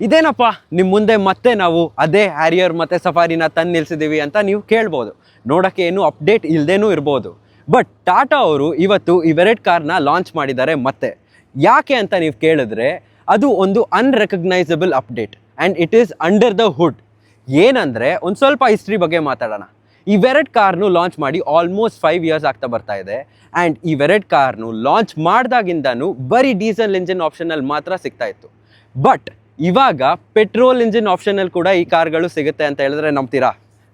ಇದೇನಪ್ಪ ನಿಮ್ಮ ಮುಂದೆ ಮತ್ತೆ ನಾವು ಅದೇ ಹ್ಯಾರಿಯರ್ ಮತ್ತು ಸಫಾರಿನ ತಂದು ನಿಲ್ಸಿದ್ದೀವಿ ಅಂತ ನೀವು ಕೇಳ್ಬೋದು. ನೋಡೋಕ್ಕೆ ಏನು ಅಪ್ಡೇಟ್ ಇಲ್ಲದೇನೂ ಇರ್ಬೋದು. ಬಟ್ ಟಾಟಾ ಅವರು ಇವತ್ತು ಇವೆರಡು ಕಾರ್ನ ಲಾಂಚ್ ಮಾಡಿದ್ದಾರೆ. ಮತ್ತೆ ಯಾಕೆ ಅಂತ ನೀವು ಕೇಳಿದ್ರೆ ಅದು ಒಂದು unrecognisable update and it is under the hood. ಏನಂದರೆ ಒಂದು ಸ್ವಲ್ಪ ಹಿಸ್ಟ್ರಿ ಬಗ್ಗೆ ಮಾತಾಡೋಣ. ಇವೆರಡು ಕಾರ್ನು ಲಾಂಚ್ ಮಾಡಿ ಆಲ್ಮೋಸ್ಟ್ 5 ಇಯರ್ಸ್ ಆಗ್ತಾ ಬರ್ತಾ ಇದೆ. ಆ್ಯಂಡ್ ಇವೆರಡು ಕಾರ್ನು ಲಾಂಚ್ ಮಾಡಿದಾಗಿಂದನೂ ಬರೀ ಡೀಸೆಲ್ ಇಂಜಿನ್ ಆಪ್ಷನಲ್ಲಿ ಮಾತ್ರ ಸಿಗ್ತಾ ಇತ್ತು. ಬಟ್ ಇವಾಗ ಪೆಟ್ರೋಲ್ ಇಂಜಿನ್ ಆಪ್ಷನಲ್ಲಿ ಕೂಡ ಈ ಕಾರ್ಗಳು ಸಿಗುತ್ತೆ ಅಂತ ಹೇಳಿದ್ರೆ ನಂಬ್ತೀರಾ?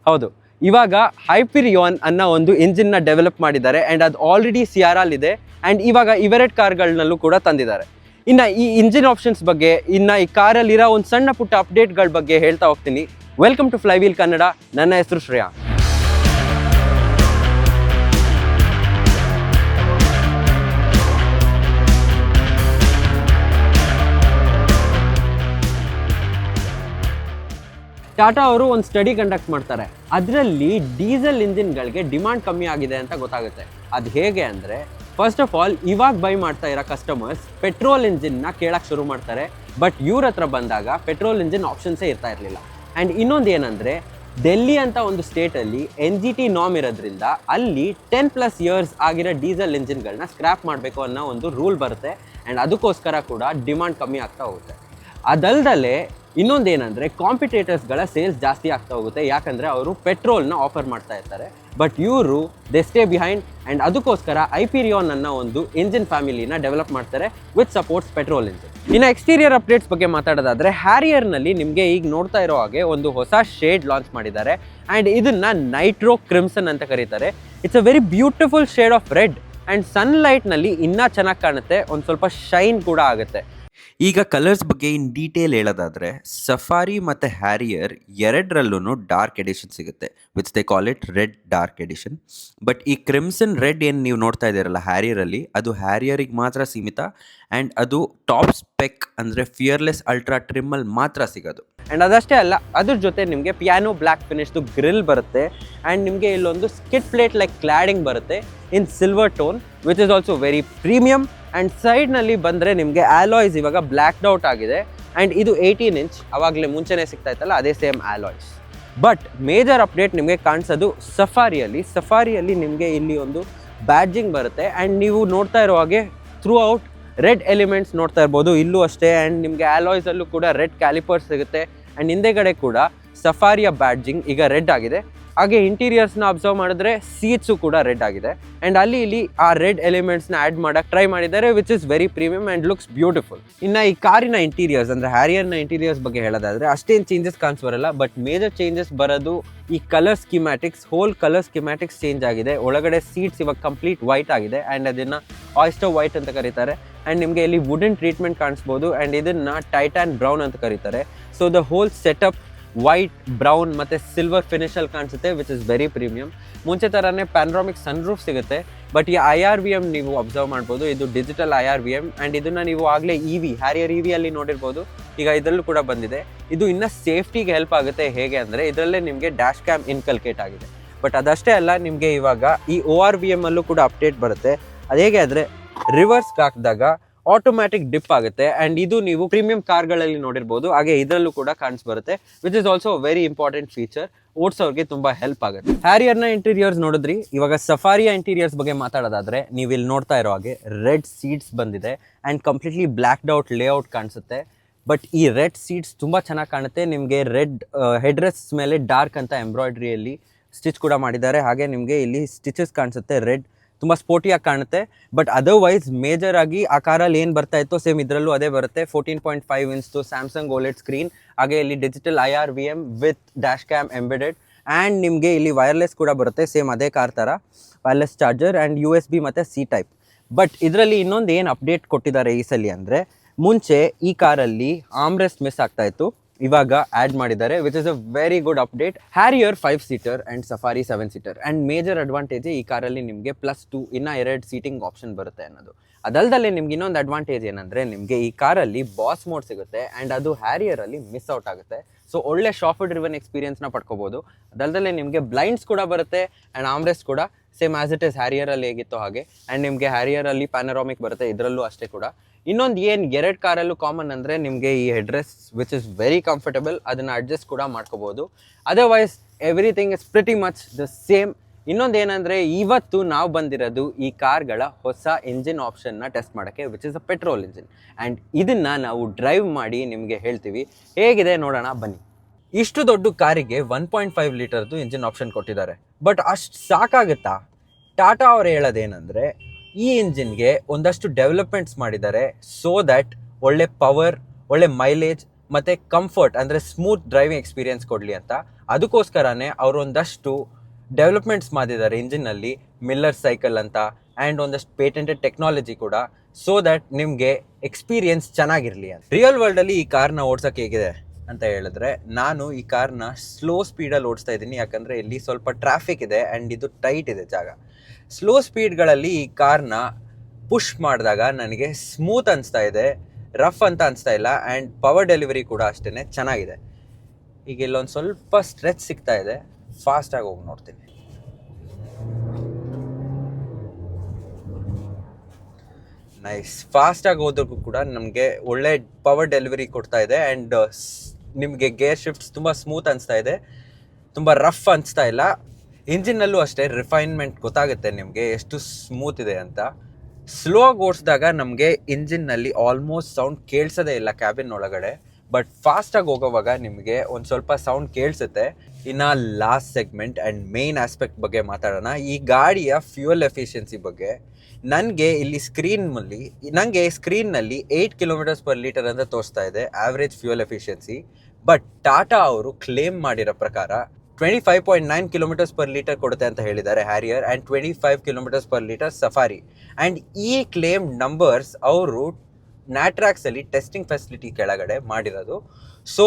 ಹೌದು, ಇವಾಗ ಹೈಪರಿಯಾನ್ ಅನ್ನೋ ಒಂದು ಇಂಜಿನ್ನ ಡೆವಲಪ್ ಮಾಡಿದ್ದಾರೆ ಆ್ಯಂಡ್ ಅದು ಆಲ್ರೆಡಿ ಸಿಯಾರಲ್ಲಿದೆ. ಆ್ಯಂಡ್ ಇವಾಗ ಇವೆರಡು ಕಾರ್ಗಳನ್ನಲ್ಲೂ ಕೂಡ ತಂದಿದ್ದಾರೆ. ಇನ್ನು ಈ ಇಂಜಿನ್ ಆಪ್ಷನ್ಸ್ ಬಗ್ಗೆ, ಇನ್ನು ಈ ಕಾರಲ್ಲಿರೋ ಒಂದು ಸಣ್ಣ ಪುಟ್ಟ ಅಪ್ಡೇಟ್ಗಳ ಬಗ್ಗೆ ಹೇಳ್ತಾ ಹೋಗ್ತೀನಿ. Welcome to Flywheel Kannada. ನನ್ನ ಹೆಸರು ಶ್ರೇಯಾ. ಟಾಟಾ ಅವರು ಒಂದು ಸ್ಟಡಿ ಕಂಡಕ್ಟ್ ಮಾಡ್ತಾರೆ. ಅದರಲ್ಲಿ ಡೀಸೆಲ್ ಇಂಜಿನ್ಗಳಿಗೆ ಡಿಮಾಂಡ್ ಕಮ್ಮಿ ಆಗಿದೆ ಅಂತ ಗೊತ್ತಾಗುತ್ತೆ. ಅದು ಹೇಗೆ ಅಂದರೆ, ಫಸ್ಟ್ ಆಫ್ ಆಲ್ ಇವಾಗ ಬೈ ಮಾಡ್ತಾ ಇರೋ ಕಸ್ಟಮರ್ಸ್ ಪೆಟ್ರೋಲ್ ಇಂಜಿನ್ನ ಕೇಳಕ್ಕೆ ಶುರು ಮಾಡ್ತಾರೆ. ಬಟ್ ಇವ್ರ ಹತ್ರ ಬಂದಾಗ ಪೆಟ್ರೋಲ್ ಇಂಜಿನ್ ಆಪ್ಷನ್ಸೇ ಇರ್ತಾ ಇರಲಿಲ್ಲ. ಆ್ಯಂಡ್ ಇನ್ನೊಂದು ಏನಂದರೆ, ಡೆಲ್ಲಿ ಅಂತ ಒಂದು ಸ್ಟೇಟಲ್ಲಿ NGT ನಾರ್ಮ್ ಇರೋದ್ರಿಂದ ಅಲ್ಲಿ 10+ ಇಯರ್ಸ್ ಆಗಿರೋ ಡೀಸೆಲ್ ಇಂಜಿನ್ಗಳನ್ನ ಸ್ಕ್ರ್ಯಾಪ್ ಮಾಡಬೇಕು ಅನ್ನೋ ಒಂದು ರೂಲ್ ಬರುತ್ತೆ. ಆ್ಯಂಡ್ ಅದಕ್ಕೋಸ್ಕರ ಕೂಡ ಡಿಮಾಂಡ್ ಕಮ್ಮಿ ಆಗ್ತಾ ಹೋಗುತ್ತೆ. ಅದಲ್ದಲ್ಲೇ ಇನ್ನೊಂದೇನೆಂದರೆ, ಕಾಂಪಿಟೇಟರ್ಸ್ಗಳ ಸೇಲ್ಸ್ ಜಾಸ್ತಿ ಆಗ್ತಾ ಹೋಗುತ್ತೆ. ಯಾಕಂದರೆ ಅವರು ಪೆಟ್ರೋಲ್ನ ಆಫರ್ ಮಾಡ್ತಾ ಇರ್ತಾರೆ. ಬಟ್ ಇವರು ದೇ ಸ್ಟೇ ಬಿಹೈಂಡ್ ಆ್ಯಂಡ್ ಅದಕ್ಕೋಸ್ಕರ ಹೈಪರಿಯಾನ್ ಅನ್ನೋ ಒಂದು ಇಂಜಿನ್ ಫ್ಯಾಮಿಲಿನ ಡೆವಲಪ್ ಮಾಡ್ತಾರೆ ವಿತ್ ಸಪೋರ್ಟ್ಸ್ ಪೆಟ್ರೋಲ್ ಇಂಜಿನ್. ಇನ್ನು ಎಕ್ಸ್ಟೀರಿಯರ್ ಅಪ್ಡೇಟ್ಸ್ ಬಗ್ಗೆ ಮಾತಾಡೋದಾದರೆ, ಹ್ಯಾರಿಯರ್ನಲ್ಲಿ ನಿಮಗೆ ಈಗ ನೋಡ್ತಾ ಇರೋ ಹಾಗೆ ಒಂದು ಹೊಸ ಶೇಡ್ ಲಾಂಚ್ ಮಾಡಿದ್ದಾರೆ. ಆ್ಯಂಡ್ ಇದನ್ನು ನೈಟ್ರೋ ಕ್ರಿಮ್ಸನ್ ಅಂತ ಕರೀತಾರೆ. It's a very beautiful shade of red and ಸನ್ಲೈಟ್ನಲ್ಲಿ ಇನ್ನೂ ಚೆನ್ನಾಗಿ ಕಾಣುತ್ತೆ. ಒಂದು ಸ್ವಲ್ಪ ಶೈನ್ ಕೂಡ ಆಗುತ್ತೆ. ಈಗ ಕಲರ್ಸ್ ಬಗ್ಗೆ ಇನ್ ಡೀಟೇಲ್ ಹೇಳೋದಾದರೆ, ಸಫಾರಿ ಮತ್ತು ಹ್ಯಾರಿಯರ್ ಎರಡರಲ್ಲೂ ಡಾರ್ಕ್ ಎಡಿಷನ್ ಸಿಗುತ್ತೆ, which they call it red dark edition. But ಈ ಕ್ರಿಮ್ಸನ್ ರೆಡ್ ಏನು ನೀವು ನೋಡ್ತಾ ಇದ್ದೀರಲ್ಲ ಹ್ಯಾರಿಯರಲ್ಲಿ, ಅದು ಹ್ಯಾರಿಯರಿಗೆ ಮಾತ್ರ ಸೀಮಿತ. ಆ್ಯಂಡ್ ಅದು ಟಾಪ್ ಸ್ಪೆಕ್ ಅಂದರೆ ಫಿಯರ್ಲೆಸ್ ಅಲ್ಟ್ರಾ ಟ್ರಿಮ್ಮಲ್ಲಿ ಮಾತ್ರ ಸಿಗೋದು. ಆ್ಯಂಡ್ ಅದಷ್ಟೇ ಅಲ್ಲ, ಅದ್ರ ಜೊತೆ ನಿಮಗೆ ಪಿಯಾನೋ ಬ್ಲ್ಯಾಕ್ ಫಿನಿಶ್ದು ಗ್ರಿಲ್ ಬರುತ್ತೆ. ಆ್ಯಂಡ್ ನಿಮಗೆ ಇಲ್ಲೊಂದು ಸ್ಕಿಟ್ ಪ್ಲೇಟ್ ಲೈಕ್ ಕ್ಲಾಡಿಂಗ್ ಬರುತ್ತೆ in silver tone, which is also very premium. And ಸೈಡ್ನಲ್ಲಿ ಬಂದರೆ ನಿಮಗೆ ಆಲಾಯ್ಸ್ ಇವಾಗ ಬ್ಲ್ಯಾಕ್ಡ್ ಔಟ್ ಆಗಿದೆ. ಆ್ಯಂಡ್ ಇದು 18 ಇಂಚ್, ಆವಾಗಲೇ ಮುಂಚೆನೇ ಸಿಗ್ತಾ ಇತ್ತಲ್ಲ ಅದೇ ಸೇಮ್ ಆಲಾಯ್ಸ್. ಬಟ್ ಮೇಜರ್ ಅಪ್ಡೇಟ್ ನಿಮಗೆ ಕಾಣಿಸೋದು ಸಫಾರಿಯಲ್ಲಿ ನಿಮಗೆ ಇಲ್ಲಿ ಒಂದು ಬ್ಯಾಡ್ಜಿಂಗ್ ಬರುತ್ತೆ. ಆ್ಯಂಡ್ ನೀವು ನೋಡ್ತಾ ಇರೋ ಹಾಗೆ ಥ್ರೂ ಔಟ್ ರೆಡ್ ಎಲಿಮೆಂಟ್ಸ್ ನೋಡ್ತಾ ಇರ್ಬೋದು. ಇಲ್ಲೂ ಅಷ್ಟೇ. ಆ್ಯಂಡ್ ನಿಮಗೆ ಆಲಾಯ್ಸಲ್ಲೂ ಕೂಡ ರೆಡ್ ಕ್ಯಾಲಿಪರ್ಸ್ ಸಿಗುತ್ತೆ. ಆ್ಯಂಡ್ ಹಿಂದೆಗಡೆ ಕೂಡ ಸಫಾರಿಯ ಬ್ಯಾಡ್ಜಿಂಗ್ ಈಗ ರೆಡ್ ಆಗಿದೆ. ಹಾಗೆ ಇಂಟೀರಿಯರ್ಸ್ನ ಅಬ್ಸರ್ವ್ ಮಾಡಿದ್ರೆ ಸೀಟ್ಸು ಕೂಡ ರೆಡ್ ಆಗಿದೆ. ಆ್ಯಂಡ್ ಅಲ್ಲಿ ಇಲ್ಲಿ ಆ ರೆಡ್ ಎಲಿಮೆಂಟ್ಸ್ನ ಆ್ಯಡ್ ಮಾಡೋಕ್ಕೆ ಟ್ರೈ ಮಾಡಿದ್ದಾರೆ, which is very premium and looks beautiful. ಇನ್ನು ಈ ಕಾರಿನ ಇಂಟೀರಿಯರ್ಸ್ ಅಂದರೆ ಹ್ಯಾರಿಯರ್ನ ಇಂಟೀರಿಯರ್ಸ್ ಬಗ್ಗೆ ಹೇಳೋದಾದರೆ ಅಷ್ಟೇನು ಚೇಂಜಸ್ ಕಾಣಿಸ್ಬರಲ್ಲ. ಬಟ್ ಮೇಜರ್ ಚೇಂಜಸ್ ಬರೋದು ಈ ಕಲರ್ ಸ್ಕಿಮ್ಯಾಟಿಕ್ಸ್. ಹೋಲ್ ಕಲರ್ ಸ್ಕಿಮ್ಯಾಟಿಕ್ಸ್ ಚೇಂಜ್ ಆಗಿದೆ. ಒಳಗಡೆ ಸೀಟ್ಸ್ ಇವಾಗ ಕಂಪ್ಲೀಟ್ ವೈಟ್ ಆಗಿದೆ. ಆ್ಯಂಡ್ ಅದನ್ನು ಆಯಿಸ್ಟರ್ ವೈಟ್ ಅಂತ ಕರೀತಾರೆ. ಆ್ಯಂಡ್ ನಿಮಗೆ ಇಲ್ಲಿ ವುಡನ್ ಟ್ರೀಟ್ಮೆಂಟ್ ಕಾಣಿಸ್ಬೋದು. ಆ್ಯಂಡ್ ಇದನ್ನು ಟೈಟಾನ್ ಬ್ರೌನ್ ಅಂತ ಕರೀತಾರೆ. So the whole setup white, brown ಮತ್ತು ಸಿಲ್ವರ್ ಫಿನಿಷಲ್ಲಿ ಕಾಣಿಸುತ್ತೆ, ವಿಚ್ ಇಸ್ ವೆರಿ ಪ್ರೀಮಿಯಮ್. ಮುಂಚೆ ಥರನೇ ಪ್ಯಾನ್ರಾಮಿಕ್ ಸನ್ರೂಫ್ ಸಿಗುತ್ತೆ. ಬಟ್ ಈ IRVM ನೀವು ಅಬ್ಸರ್ವ್ ಮಾಡ್ಬೋದು, ಇದು ಡಿಜಿಟಲ್ IRVM. ಆ್ಯಂಡ್ ಇದನ್ನು ನೀವು ಆಗಲೇ ಹ್ಯಾರಿಯರ್ EV ಅಲ್ಲಿ ನೋಡಿರ್ಬೋದು. ಈಗ ಇದರಲ್ಲೂ ಕೂಡ ಬಂದಿದೆ. ಇದು ಇನ್ನೂ ಸೇಫ್ಟಿಗೆ ಹೆಲ್ಪ್ ಆಗುತ್ತೆ. ಹೇಗೆ ಅಂದರೆ ಇದರಲ್ಲೇ ನಿಮಗೆ ಡ್ಯಾಶ್ ಕ್ಯಾಮ್ ಇನ್ಕಲ್ಕೇಟ್ ಆಗಿದೆ. ಬಟ್ ಅದಷ್ಟೇ ಅಲ್ಲ, ನಿಮಗೆ ಇವಾಗ ಈ ORVM ಅಲ್ಲೂ ಕೂಡ ಅಪ್ಡೇಟ್ ಬರುತ್ತೆ. ಅದು ಹೇಗೆ ಅಂದರೆ ರಿವರ್ಸ್ಗೆ ಹಾಕಿದಾಗ ಆಟೋಮ್ಯಾಟಿಕ್ ಡಿಪ್ ಆಗುತ್ತೆ. ಆ್ಯಂಡ್ ಇದು ನೀವು ಪ್ರೀಮಿಯಂ ಕಾರ್ಗಳಲ್ಲಿ ನೋಡಿರ್ಬೋದು. ಹಾಗೆ ಇದರಲ್ಲೂ ಕೂಡ ಕಾಣಿಸ್ಬರುತ್ತೆ, which is also very important feature. ಓಡಿಸೋರಿಗೆ ತುಂಬ ಹೆಲ್ಪ್ ಆಗುತ್ತೆ. ಹ್ಯಾರಿಯರ್ನ ಇಂಟೀರಿಯರ್ಸ್ ನೋಡಿದ್ರಿ. ಇವಾಗ ಸಫಾರಿಯ ಇಂಟೀರಿಯರ್ಸ್ ಬಗ್ಗೆ ಮಾತಾಡೋದಾದರೆ, ನೀವು ಇಲ್ಲಿ ನೋಡ್ತಾ ಇರೋ ಹಾಗೆ ರೆಡ್ ಸೀಟ್ಸ್ ಬಂದಿದೆ. ಆ್ಯಂಡ್ ಕಂಪ್ಲೀಟ್ಲಿ ಬ್ಲ್ಯಾಕ್ಡ್ ಔಟ್ ಲೇಔಟ್ ಕಾಣಿಸುತ್ತೆ. ಬಟ್ ಈ ರೆಡ್ ಸೀಟ್ಸ್ ತುಂಬ ಚೆನ್ನಾಗಿ ಕಾಣುತ್ತೆ. ನಿಮಗೆ ರೆಡ್ ಹೆಡ್ರೆಸ್ ಮೇಲೆ ಡಾರ್ಕ್ ಅಂತ ಎಂಬ್ರಾಯ್ಡ್ರಿಯಲ್ಲಿ ಸ್ಟಿಚ್ ಕೂಡ ಮಾಡಿದ್ದಾರೆ. ಹಾಗೆ ನಿಮಗೆ ಇಲ್ಲಿ ಸ್ಟಿಚಸ್ ಕಾಣಿಸುತ್ತೆ ರೆಡ್, ತುಂಬ ಸ್ಪೋರ್ಟಿಯಾಗಿ ಕಾಣುತ್ತೆ. ಬಟ್ ಅದರ್ವೈಸ್ ಮೇಜರ್ ಆಗಿ ಆ ಕಾರಲ್ಲಿ ಏನು ಬರ್ತಾ ಇತ್ತೋ ಸೇಮ್ ಇದರಲ್ಲೂ ಅದೇ ಬರುತ್ತೆ. 14.5 ಇಂಚ್ದು ಸ್ಯಾಮ್ಸಂಗ್ OLED ಸ್ಕ್ರೀನ್. ಹಾಗೆ ಇಲ್ಲಿ digital IRVM with dash cam embedded. And ನಿಮಗೆ ಇಲ್ಲಿ ವೈರ್ಲೆಸ್ ಕೂಡ ಬರುತ್ತೆ, ಸೇಮ್ ಅದೇ ಕಾರ್ ಥರ. ವೈರ್ಲೆಸ್ ಚಾರ್ಜರ್ ಆ್ಯಂಡ್ USB ಮತ್ತು C ಟೈಪ್. ಬಟ್ ಇದರಲ್ಲಿ ಇನ್ನೊಂದು ಏನು ಅಪ್ಡೇಟ್ ಕೊಟ್ಟಿದ್ದಾರೆ ಈ ಸಲ ಅಂದರೆ, ಮುಂಚೆ ಈ ಕಾರಲ್ಲಿ ಆರ್ಮ್ರೆಸ್ಟ್ ಮಿಸ್ ಆಗ್ತಾ ಇತ್ತು, ಇವಾಗ ಆ್ಯಡ್ ಮಾಡಿದ್ದಾರೆ, which is a very good update. Harrier 5 seater and safari 7 seater. And major advantage ಈ ಕಾರಲ್ಲಿ ನಿಮಗೆ +2 ಇನ್ನೂ 2 ಸೀಟಿಂಗ್ ಆಪ್ಷನ್ ಬರುತ್ತೆ ಅನ್ನೋದು. ಅದಲ್ದಲ್ಲೇ ನಿಮ್ಗೆ ಇನ್ನೊಂದು ಅಡ್ವಾಂಟೇಜ್ ಏನಂದರೆ, ನಿಮಗೆ ಈ ಕಾರಲ್ಲಿ ಬಾಸ್ ಮೋಡ್ ಸಿಗುತ್ತೆ. ಆ್ಯಂಡ್ ಅದು ಹ್ಯಾರಿಯರಲ್ಲಿ ಮಿಸ್ ಔಟ್ ಆಗುತ್ತೆ. ಸೊ ಒಳ್ಳೆ ಶಾಫ್ಟ್ ಡ್ರಿವನ್ ಎಕ್ಸ್ಪೀರಿಯನ್ಸ್ನ ಪಡ್ಕೋಬೋದು. ಅದಲ್ದಲ್ಲೇ ನಿಮಗೆ ಬ್ಲೈಂಡ್ಸ್ ಕೂಡ ಬರುತ್ತೆ. ಆ್ಯಂಡ್ ಆರ್ಮ್ರೆಸ್ಟ್ ಕೂಡ ಸೇಮ್ ಆಸ್ ಇಟ್ ಇಸ್ ಹ್ಯಾರಿಯರಲ್ಲಿ ಹೇಗಿತ್ತು ಹಾಗೆ. ಆ್ಯಂಡ್ ನಿಮಗೆ ಹ್ಯಾರಿಯರಲ್ಲಿ ಪ್ಯಾನರಾಮಿಕ್ ಬರುತ್ತೆ, ಇದರಲ್ಲೂ ಅಷ್ಟೇ ಕೂಡ. ಇನ್ನೊಂದು ಏನು 2 ಕಾರಲ್ಲೂ ಕಾಮನ್ ಅಂದರೆ ನಿಮಗೆ ಈ headrest which is very comfortable, ಅದನ್ನು ಅಡ್ಜಸ್ಟ್ ಕೂಡ ಮಾಡ್ಕೋಬೋದು. Otherwise everything is pretty much the same. ಇನ್ನೊಂದು ಏನಂದರೆ ಇವತ್ತು ನಾವು ಬಂದಿರೋದು ಈ ಕಾರ್ಗಳ ಹೊಸ ಇಂಜಿನ್ ಆಪ್ಷನ್ನ ಟೆಸ್ಟ್ ಮಾಡೋಕ್ಕೆ, which is a petrol engine. And ಇದನ್ನು ನಾವು ಡ್ರೈವ್ ಮಾಡಿ ನಿಮಗೆ ಹೇಳ್ತೀವಿ ಹೇಗಿದೆ ನೋಡೋಣ ಬನ್ನಿ. ಇಷ್ಟು ದೊಡ್ಡ ಕಾರಿಗೆ 1.5 ಲೀಟರ್ದು ಇಂಜಿನ್ ಆಪ್ಷನ್ ಕೊಟ್ಟಿದ್ದಾರೆ. ಬಟ್ ಅಷ್ಟು ಸಾಕಾಗುತ್ತಾ? ಟಾಟಾ ಅವ್ರು ಹೇಳೋದೇನೆಂದರೆ ಈ ಇಂಜಿನ್ಗೆ ಒಂದಷ್ಟು ಡೆವಲಪ್ಮೆಂಟ್ಸ್ ಮಾಡಿದ್ದಾರೆ ಸೋ ದ್ಯಾಟ್ ಒಳ್ಳೆ ಪವರ್, ಒಳ್ಳೆ ಮೈಲೇಜ್ ಮತ್ತು ಕಂಫರ್ಟ್ ಅಂದರೆ ಸ್ಮೂತ್ ಡ್ರೈವಿಂಗ್ ಎಕ್ಸ್ಪೀರಿಯನ್ಸ್ ಕೊಡಲಿ ಅಂತ. ಅದಕ್ಕೋಸ್ಕರನೇ ಅವರು ಒಂದಷ್ಟು ಡೆವಲಪ್ಮೆಂಟ್ಸ್ ಮಾಡಿದ್ದಾರೆ ಇಂಜಿನ್ನಲ್ಲಿ, ಮಿಲ್ಲರ್ ಸೈಕಲ್ ಅಂತ, ಆ್ಯಂಡ್ ಒಂದಷ್ಟು ಪೇಟೆಂಟೆಡ್ ಟೆಕ್ನಾಲಜಿ ಕೂಡ, ಸೋ ದ್ಯಾಟ್ ನಿಮಗೆ ಎಕ್ಸ್ಪೀರಿಯನ್ಸ್ ಚೆನ್ನಾಗಿರಲಿ ಅಂತ. ರಿಯಲ್ ವರ್ಲ್ಡಲ್ಲಿ ಈ ಕಾರ್ನ ಓಡ್ಸೋಕ್ಕೆ ಹೇಗಿದೆ ಅಂತ ಹೇಳಿದ್ರೆ, ನಾನು ಈ ಕಾರ್ನ ಸ್ಲೋ ಸ್ಪೀಡಲ್ಲಿ ಓಡಿಸ್ತಾ ಇದ್ದೀನಿ, ಯಾಕಂದರೆ ಇಲ್ಲಿ ಸ್ವಲ್ಪ ಟ್ರಾಫಿಕ್ ಇದೆ ಆ್ಯಂಡ್ ಇದು ಟೈಟ್ ಇದೆ ಜಾಗ. ಸ್ಲೋ ಸ್ಪೀಡ್ಗಳಲ್ಲಿ ಈ ಕಾರ್ನ ಪುಷ್ ಮಾಡಿದಾಗ ನನಗೆ ಸ್ಮೂತ್ ಅನಿಸ್ತಾ ಇದೆ, ರಫ್ ಅಂತ ಅನಿಸ್ತಾ ಇಲ್ಲ. ಆ್ಯಂಡ್ ಪವರ್ ಡೆಲಿವರಿ ಕೂಡ ಅಷ್ಟೇ ಚೆನ್ನಾಗಿದೆ. ಈಗ ಇಲ್ಲೊಂದು ಸ್ವಲ್ಪ ಸ್ಟ್ರೆಚ್ ಸಿಗ್ತಾ ಇದೆ, ಫಾಸ್ಟಾಗಿ ಹೋಗಿ ನೋಡ್ತೀನಿ. ನೈಸ್, ಫಾಸ್ಟಾಗಿ ಹೋದ್ರೂ ಕೂಡ ನಮಗೆ ಒಳ್ಳೆ ಪವರ್ ಡೆಲಿವರಿ ಕೊಡ್ತಾ ಇದೆ. ಆ್ಯಂಡ್ ನಿಮಗೆ ಗೇರ್ ಶಿಫ್ಟ್ಸ್ ತುಂಬ ಸ್ಮೂತ್ ಅನಿಸ್ತಾ ಇದೆ, ತುಂಬ ರಫ್ ಅನಿಸ್ತಾ ಇಲ್ಲ. ಇಂಜಿನ್ನಲ್ಲೂ ಅಷ್ಟೇ ರಿಫೈನ್ಮೆಂಟ್ ಗೊತ್ತಾಗುತ್ತೆ ನಿಮಗೆ ಎಷ್ಟು ಸ್ಮೂತ್ ಇದೆ ಅಂತ. ಸ್ಲೋ ಆಗಿ ಓಡಿಸಿದಾಗ ನಮಗೆ ಇಂಜಿನ್ನಲ್ಲಿ ಆಲ್ಮೋಸ್ಟ್ ಸೌಂಡ್ ಕೇಳಿಸೋದೇ ಇಲ್ಲ ಕ್ಯಾಬಿನ್ ಒಳಗಡೆ, ಬಟ್ ಫಾಸ್ಟಾಗಿ ಹೋಗೋವಾಗ ನಿಮಗೆ ಒಂದು ಸ್ವಲ್ಪ ಸೌಂಡ್ ಕೇಳಿಸುತ್ತೆ. ಇನ್ನು last segment and main aspect ಬಗ್ಗೆ ಮಾತಾಡೋಣ, ಈ ಗಾಡಿಯ ಫ್ಯೂಯಲ್ ಎಫಿಷಿಯನ್ಸಿ ಬಗ್ಗೆ. ನನಗೆ ಇಲ್ಲಿ ಸ್ಕ್ರೀನ್ನಲ್ಲಿ 8 ಕಿಲೋಮೀಟರ್ಸ್ ಪರ್ ಲೀಟರ್ ಅಂತ ತೋರಿಸ್ತಾ ಇದೆ average fuel efficiency. But Tata ಅವರು ಕ್ಲೇಮ್ ಮಾಡಿರೋ ಪ್ರಕಾರ 25.9 ಕಿಲೋಮೀಟರ್ಸ್ ಪರ್ ಲೀಟರ್ ಕೊಡುತ್ತೆ ಅಂತ ಹೇಳಿದ್ದಾರೆ Harrier, and 25 kilometres per litre Safari. And ಈ ಕ್ಲೇಮ್ ನಂಬರ್ಸ್ ಅವರು ನ್ಯಾಟ್ರಾಕ್ಸಲ್ಲಿ ಟೆಸ್ಟಿಂಗ್ ಫೆಸಿಲಿಟಿ ಕೆಳಗಡೆ ಮಾಡಿರೋದು. So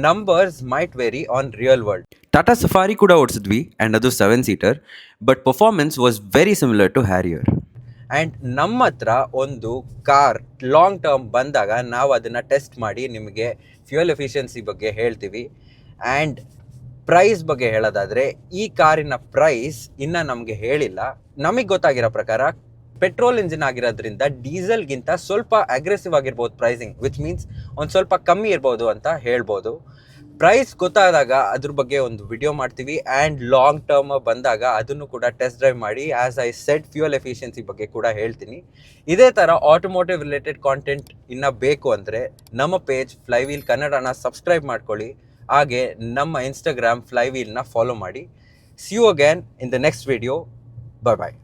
numbers might vary on real world. Tata Safari ಕೂಡ ಓಡಿಸಿದ್ವಿ ಆ್ಯಂಡ್ ಅದು 7 seater, but performance was very similar to Harrier. And ನಮ್ಮ ಹತ್ರ ಒಂದು ಕಾರ್ ಲಾಂಗ್ ಟರ್ಮ್ ಬಂದಾಗ ನಾವು ಅದನ್ನು ಟೆಸ್ಟ್ ಮಾಡಿ ನಿಮಗೆ ಫ್ಯೂಯಲ್ ಎಫಿಷಿಯನ್ಸಿ ಬಗ್ಗೆ ಹೇಳ್ತೀವಿ. ಆ್ಯಂಡ್ ಪ್ರೈಸ್ ಬಗ್ಗೆ ಹೇಳೋದಾದರೆ, ಈ ಕಾರಿನ ಪ್ರೈಸ್ ಇನ್ನೂ ನಮಗೆ ಹೇಳಿಲ್ಲ. ನಮಗೆ ಗೊತ್ತಾಗಿರೋ ಪ್ರಕಾರ ಪೆಟ್ರೋಲ್ ಇಂಜಿನ್ ಆಗಿರೋದ್ರಿಂದ ಡೀಸೆಲ್ಗಿಂತ ಸ್ವಲ್ಪ ಅಗ್ರೆಸಿವ್ ಆಗಿರ್ಬೋದು ಪ್ರೈಸಿಂಗ್, ವಿಚ್ ಮೀನ್ಸ್ ಒಂದು ಸ್ವಲ್ಪ ಕಮ್ಮಿ ಇರ್ಬೋದು ಅಂತ ಹೇಳ್ಬೋದು. ಪ್ರೈಸ್ ಗೊತ್ತಾದಾಗ ಅದ್ರ ಬಗ್ಗೆ ಒಂದು ವಿಡಿಯೋ ಮಾಡ್ತೀವಿ. ಆ್ಯಂಡ್ ಲಾಂಗ್ ಟರ್ಮ್ ಬಂದಾಗ ಅದನ್ನು ಕೂಡ ಟೆಸ್ಟ್ ಡ್ರೈವ್ ಮಾಡಿ, as I said fuel efficiency ಬಗ್ಗೆ ಕೂಡ ಹೇಳ್ತೀನಿ. ಇದೇ ಥರ ಆಟೋಮೋಟಿವ್ ರಿಲೇಟೆಡ್ ಕಾಂಟೆಂಟ್ ಇನ್ನೂ ಬೇಕು ಅಂದರೆ ನಮ್ಮ ಪೇಜ್ ಫ್ಲೈವೀಲ್ ಕನ್ನಡನ ಸಬ್ಸ್ಕ್ರೈಬ್ ಮಾಡ್ಕೊಳ್ಳಿ. ಹಾಗೆ ನಮ್ಮ ಇನ್ಸ್ಟಾಗ್ರಾಮ್ ಫ್ಲೈವೀಲ್ನ ಫಾಲೋ ಮಾಡಿ. See you again in the next video. Bye bye.